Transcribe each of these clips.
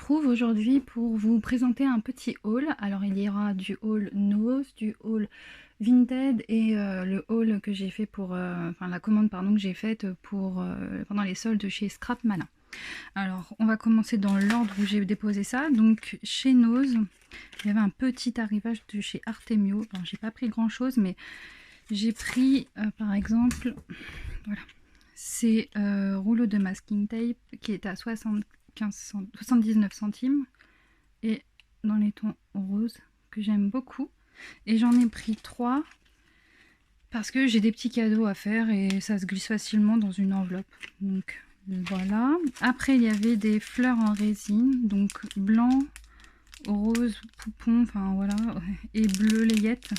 retrouve aujourd'hui pour vous présenter un petit haul. Alors il y aura du haul Nose, du haul Vinted et le haul que j'ai fait pour, enfin la commande pardon que j'ai faite pour pendant les soldes chez Scrap Malin. Alors on va commencer dans l'ordre où j'ai déposé ça. Donc chez Nose, il y avait un petit arrivage de chez Artemio. Alors j'ai pas pris grand chose, mais j'ai pris par exemple, voilà, ces rouleaux de masking tape qui est à 79 centimes et dans les tons roses que j'aime beaucoup, et j'en ai pris 3 parce que j'ai des petits cadeaux à faire et ça se glisse facilement dans une enveloppe. Donc voilà. Après il y avait des fleurs en résine, donc blanc, rose, poupon, enfin voilà, et bleu layette,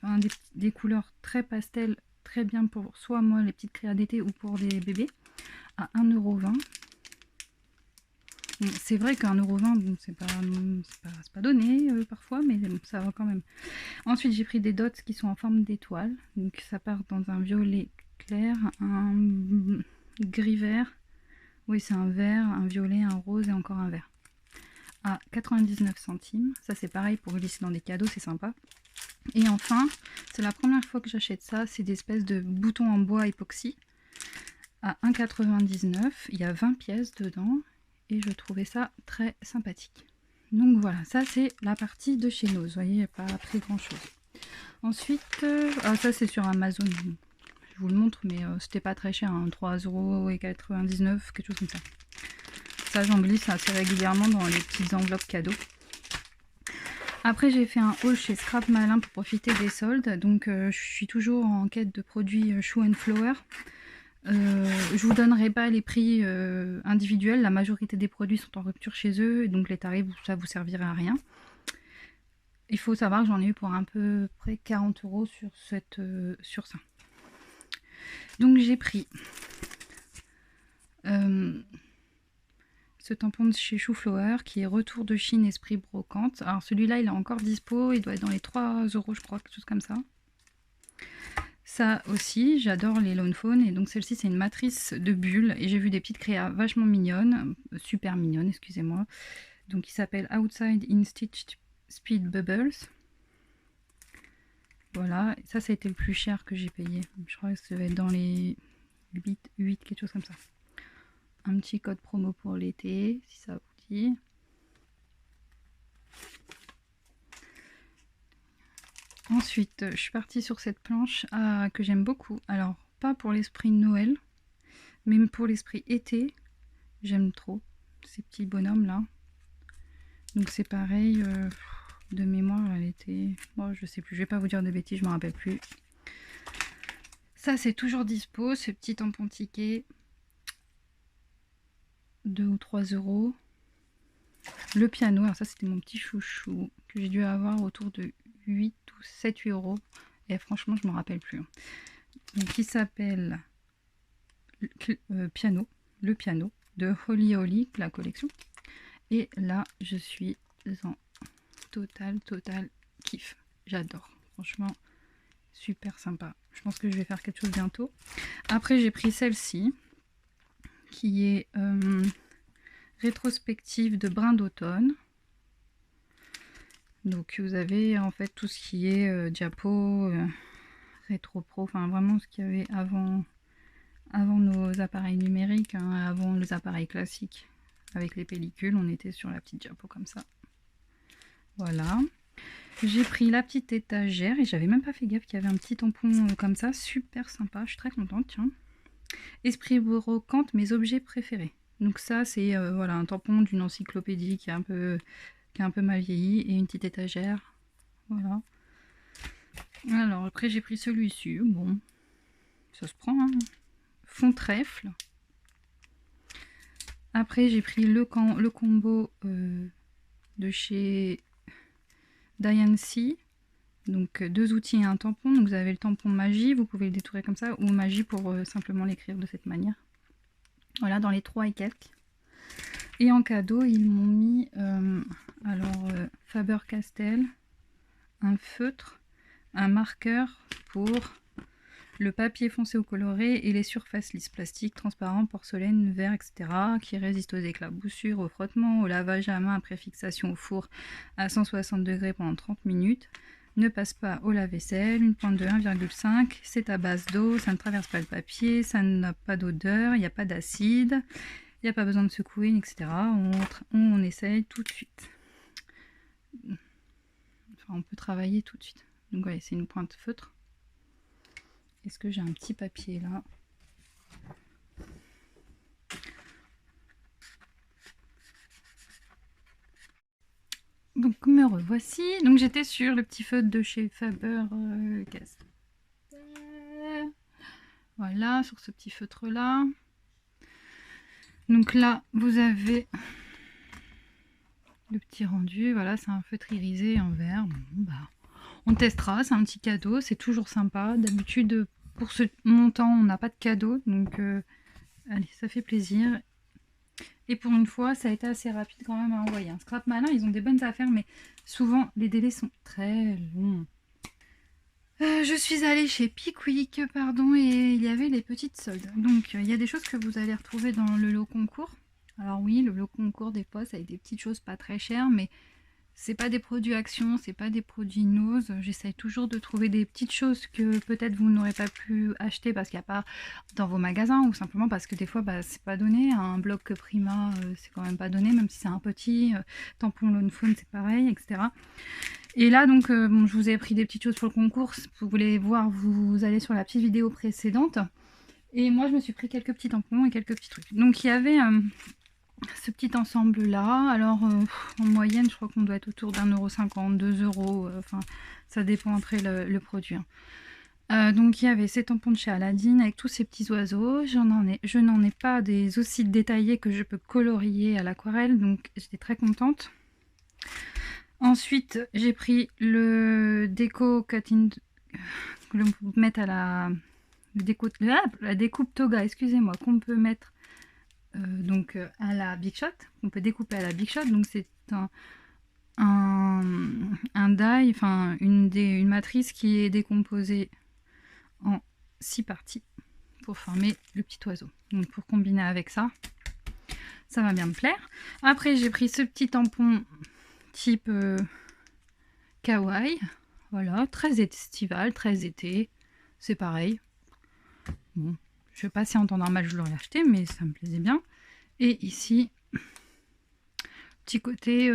enfin, des couleurs très pastel, très bien pour soit moi les petites créas d'été ou pour des bébés, à 1,20 €. C'est vrai qu'un 1,20 €, bon, c'est pas donné parfois, mais bon, ça va quand même. Ensuite, j'ai pris des dots qui sont en forme d'étoile. Donc ça part dans un violet clair, un gris vert. Oui, c'est un vert, un violet, un rose et encore un vert. À 99 centimes. Ça, c'est pareil pour glisser dans des cadeaux, c'est sympa. Et enfin, c'est la première fois que j'achète ça. C'est des espèces de boutons en bois époxy à 1,99 €. Il y a 20 pièces dedans. Et je trouvais ça très sympathique. Donc voilà, ça c'est la partie de chez Nose. Vous voyez, il n'y a pas pris grand chose. Ensuite, ça c'est sur Amazon. Je vous le montre, mais c'était pas très cher, hein, 3,99 €, quelque chose comme ça. Ça, j'en glisse assez régulièrement dans les petites enveloppes cadeaux. Après, j'ai fait un haul chez Scrap Malin pour profiter des soldes. Donc, je suis toujours en quête de produits Shoe and Flower. Je vous donnerai pas les prix individuels, la majorité des produits sont en rupture chez eux, et donc les tarifs, ça vous servira à rien. Il faut savoir que j'en ai eu pour à peu près 40 € sur ça. Donc j'ai pris ce tampon de chez Chouflower qui est retour de Chine esprit brocante. Alors celui-là il est encore dispo, il doit être dans les 3 € je crois, quelque chose comme ça. Ça aussi, j'adore les Lawn Fawn, et donc celle-ci c'est une matrice de bulles et j'ai vu des petites créas vachement mignonnes, super mignonnes, excusez-moi. Donc il s'appelle Outside in Stitched Speed Bubbles. Voilà, ça a été le plus cher que j'ai payé. Je crois que ça va être dans les 8, quelque chose comme ça. Un petit code promo pour l'été, si ça vous dit. Ensuite, je suis partie sur cette planche que j'aime beaucoup. Alors, pas pour l'esprit Noël, mais pour l'esprit été. J'aime trop ces petits bonhommes là. Donc c'est pareil, de mémoire, elle était... Bon, je sais plus, je vais pas vous dire de bêtises, je me rappelle plus. Ça, c'est toujours dispo, ce petit tampon ticket. 2 ou 3 €. Le piano, alors ça c'était mon petit chouchou, que j'ai dû avoir autour de 8 ou 7-8 €. Et franchement, je me rappelle plus. Donc il s'appelle Piano, le piano de Holly Holly, la collection. Et là, je suis en total kiff. J'adore. Franchement, super sympa. Je pense que je vais faire quelque chose bientôt. Après, j'ai pris celle-ci, qui est rétrospective de brin d'automne. Donc vous avez en fait tout ce qui est diapo, rétro pro, enfin vraiment ce qu'il y avait avant nos appareils numériques, hein, avant les appareils classiques avec les pellicules, on était sur la petite diapo comme ça. Voilà. J'ai pris la petite étagère et j'avais même pas fait gaffe qu'il y avait un petit tampon comme ça, super sympa, je suis très contente, tiens. Esprit brocante, mes objets préférés. Donc ça c'est voilà, un tampon d'une encyclopédie qui est un peu mal vieilli, et une petite étagère. Voilà. Alors après j'ai pris celui-ci, bon, ça se prend, hein. Fond trèfle. Après j'ai pris le combo de chez Diane C. Donc 2 outils et un tampon. Donc vous avez le tampon magie, vous pouvez le détourer comme ça, ou magie pour simplement l'écrire de cette manière. Voilà, dans les 3 et quelques. Et en cadeau, ils m'ont mis Faber-Castell, un feutre, un marqueur pour le papier foncé ou coloré et les surfaces lisses plastique, transparent, porcelaine, verre, etc. qui résistent aux éclaboussures, au frottement, au lavage à main après fixation au four à 160 degrés pendant 30 minutes. Ne passe pas au lave-vaisselle, une pointe de 1,5, c'est à base d'eau, ça ne traverse pas le papier, ça n'a pas d'odeur, il n'y a pas d'acide, il n'y a pas besoin de secouer, etc. On essaye tout de suite. Enfin, on peut travailler tout de suite. Donc voilà, c'est une pointe feutre. Est-ce que j'ai un petit papier là? Donc me revoici. Donc j'étais sur le petit feutre de chez Faber-Castell. Voilà, sur ce petit feutre là. Donc là, vous avez le petit rendu. Voilà, c'est un feutre irisé en vert. Bon, bah, on testera, c'est un petit cadeau, c'est toujours sympa. D'habitude, pour ce montant, on n'a pas de cadeau, donc allez, ça fait plaisir. Et pour une fois, ça a été assez rapide quand même à envoyer. Scrap Malin, ils ont des bonnes affaires, mais souvent, les délais sont très longs. Je suis allée chez Pickwick, pardon, et il y avait les petites soldes. Donc, il y a des choses que vous allez retrouver dans le lot concours. Alors oui, le lot concours, des fois, ça a des petites choses pas très chères, mais c'est pas des produits Action, c'est pas des produits Nose. J'essaye toujours de trouver des petites choses que peut-être vous n'aurez pas pu acheter parce qu'il n'y a pas dans vos magasins, ou simplement parce que des fois bah, c'est pas donné. Un bloc Prima c'est quand même pas donné, même si c'est un petit. Tampon Lone Fawn c'est pareil, etc. Et là donc bon, je vous ai pris des petites choses pour le concours. Si vous voulez voir, vous allez sur la petite vidéo précédente. Et moi je me suis pris quelques petits tampons et quelques petits trucs. Donc il y avait ce petit ensemble là, alors en moyenne je crois qu'on doit être autour d'1,50 €, 2 €, enfin ça dépend après le produit. Donc il y avait ces tampons de chez Aladdin avec tous ces petits oiseaux. Je n'en ai pas des aussi détaillés que je peux colorier à l'aquarelle, donc j'étais très contente. Ensuite j'ai pris le déco cutting que l'on peut mettre à la découpe toga, excusez-moi, qu'on peut mettre donc à la Big Shot, on peut découper à la Big Shot. Donc c'est un die, enfin une matrice qui est décomposée en 6 parties pour former le petit oiseau. Donc pour combiner avec ça, ça va bien me plaire. Après j'ai pris ce petit tampon type kawaii, voilà, très estival, très été, c'est pareil. Bon, je sais pas si en temps normal je l'aurais acheté, mais ça me plaisait bien. Et ici, petit côté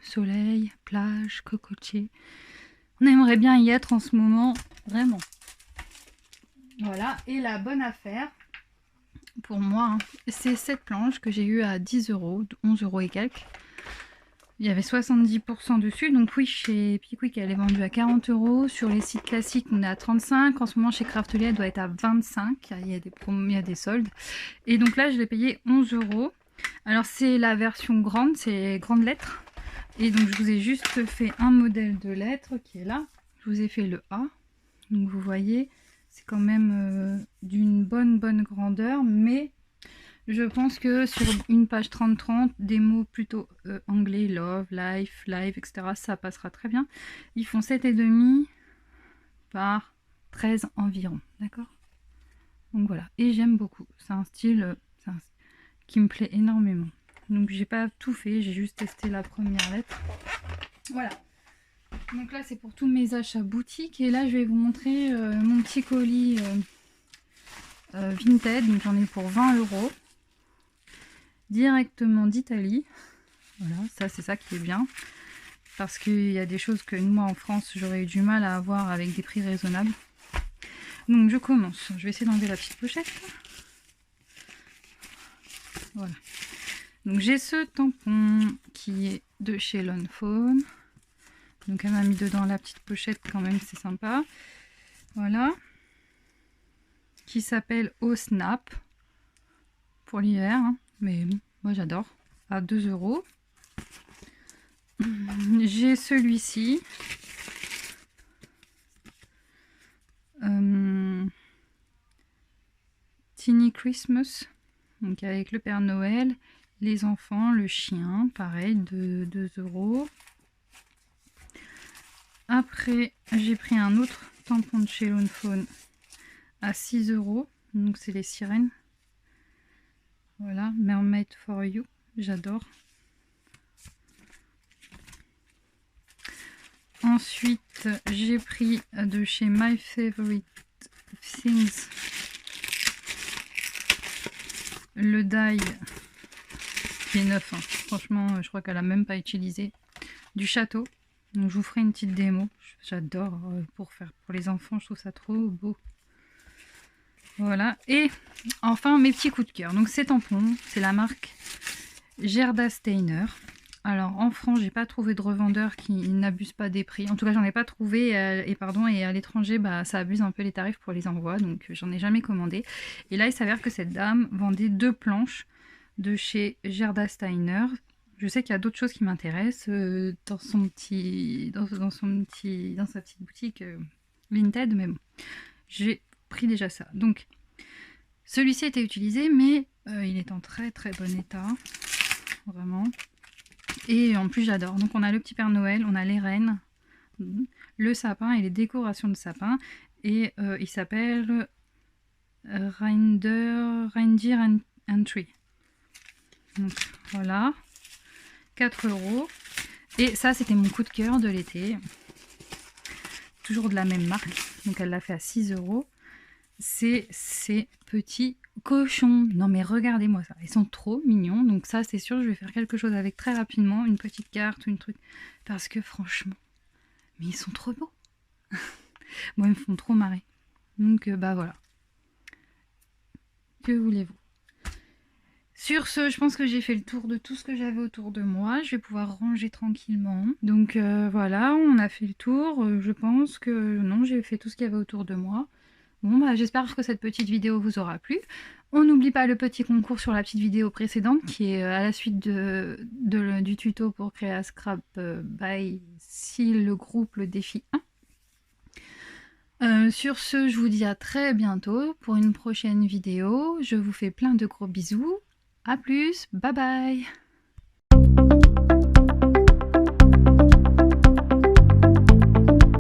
soleil, plage, cocotier. On aimerait bien y être en ce moment, vraiment. Voilà, et la bonne affaire, pour moi, hein, c'est cette planche que j'ai eue à 10 €, 11 € et quelques. Il y avait 70% dessus, donc oui, chez Pickwick elle est vendue à 40 €. Sur les sites classiques, on est à 35 €. En ce moment, chez Craftelier, elle doit être à 25 €. Il y a des promos, il y a des soldes. Et donc là, je l'ai payé 11 €. Alors, c'est la version grande, c'est grande lettre. Et donc, je vous ai juste fait un modèle de lettre qui est là. Je vous ai fait le A. Donc, vous voyez, c'est quand même d'une bonne grandeur, mais je pense que sur une page 30-30, des mots plutôt anglais, love, life, live, etc., ça passera très bien. Ils font 7,5 par 13 environ, d'accord? Donc voilà, et j'aime beaucoup. C'est un style qui me plaît énormément. Donc j'ai pas tout fait, j'ai juste testé la première lettre. Voilà. Donc là c'est pour tous mes achats boutique, et là je vais vous montrer mon petit colis Vinted. Donc j'en ai pour 20 €. Directement d'Italie. Voilà, ça c'est ça qui est bien, parce qu'il y a des choses que moi en France j'aurais eu du mal à avoir avec des prix raisonnables. Donc je commence, je vais essayer d'enlever la petite pochette. Voilà, donc j'ai ce tampon qui est de chez Lone Fawn. Donc elle m'a mis dedans la petite pochette quand même, c'est sympa. Voilà, qui s'appelle Au Snap pour l'hiver, hein. Mais bon, moi j'adore, à 2 €. J'ai celui-ci, Tiny Christmas, donc avec le Père Noël, les enfants, le chien, pareil, de 2 €. Après j'ai pris un autre tampon de chez Lone Fawn à 6 €. Donc c'est les sirènes. Voilà, Mermaid for You, j'adore. Ensuite, j'ai pris de chez My Favorite Things le die qui est neuf. Hein. Franchement, je crois qu'elle a même pas utilisé. Du château. Donc je vous ferai une petite démo. J'adore pour les enfants, je trouve ça trop beau. Voilà. Et enfin mes petits coups de cœur. Donc ces tampons, c'est la marque Gerda Steiner. Alors en France, j'ai pas trouvé de revendeur qui n'abuse pas des prix. En tout cas, j'en ai pas trouvé. Et à l'étranger, bah, ça abuse un peu les tarifs pour les envois. Donc j'en ai jamais commandé. Et là, il s'avère que cette dame vendait 2 planches de chez Gerda Steiner. Je sais qu'il y a d'autres choses qui m'intéressent dans sa petite boutique Vinted, mais bon, j'ai pris déjà ça. Donc celui-ci a été utilisé, mais il est en très très bon état, vraiment. Et en plus j'adore. Donc on a le petit Père Noël, on a les rennes, le sapin et les décorations de sapin. Et il s'appelle Reindeer and Tree. Donc voilà. 4 €. Et ça, c'était mon coup de cœur de l'été. Toujours de la même marque. Donc, elle l'a fait à 6 €. C'est ces petits cochons. Non, mais regardez-moi ça. Ils sont trop mignons. Donc, ça, c'est sûr, je vais faire quelque chose avec très rapidement. Une petite carte ou une truc. Parce que, franchement, mais ils sont trop beaux. Moi, ils me font trop marrer. Donc, bah voilà. Que voulez-vous ? Sur ce, je pense que j'ai fait le tour de tout ce que j'avais autour de moi. Je vais pouvoir ranger tranquillement. Donc voilà, on a fait le tour. Je pense que non, j'ai fait tout ce qu'il y avait autour de moi. Bon, bah, j'espère que cette petite vidéo vous aura plu. On n'oublie pas le petit concours sur la petite vidéo précédente qui est à la suite du tuto pour créer un scrap by si le groupe le défi 1. Sur ce, je vous dis à très bientôt pour une prochaine vidéo. Je vous fais plein de gros bisous. A plus, bye bye.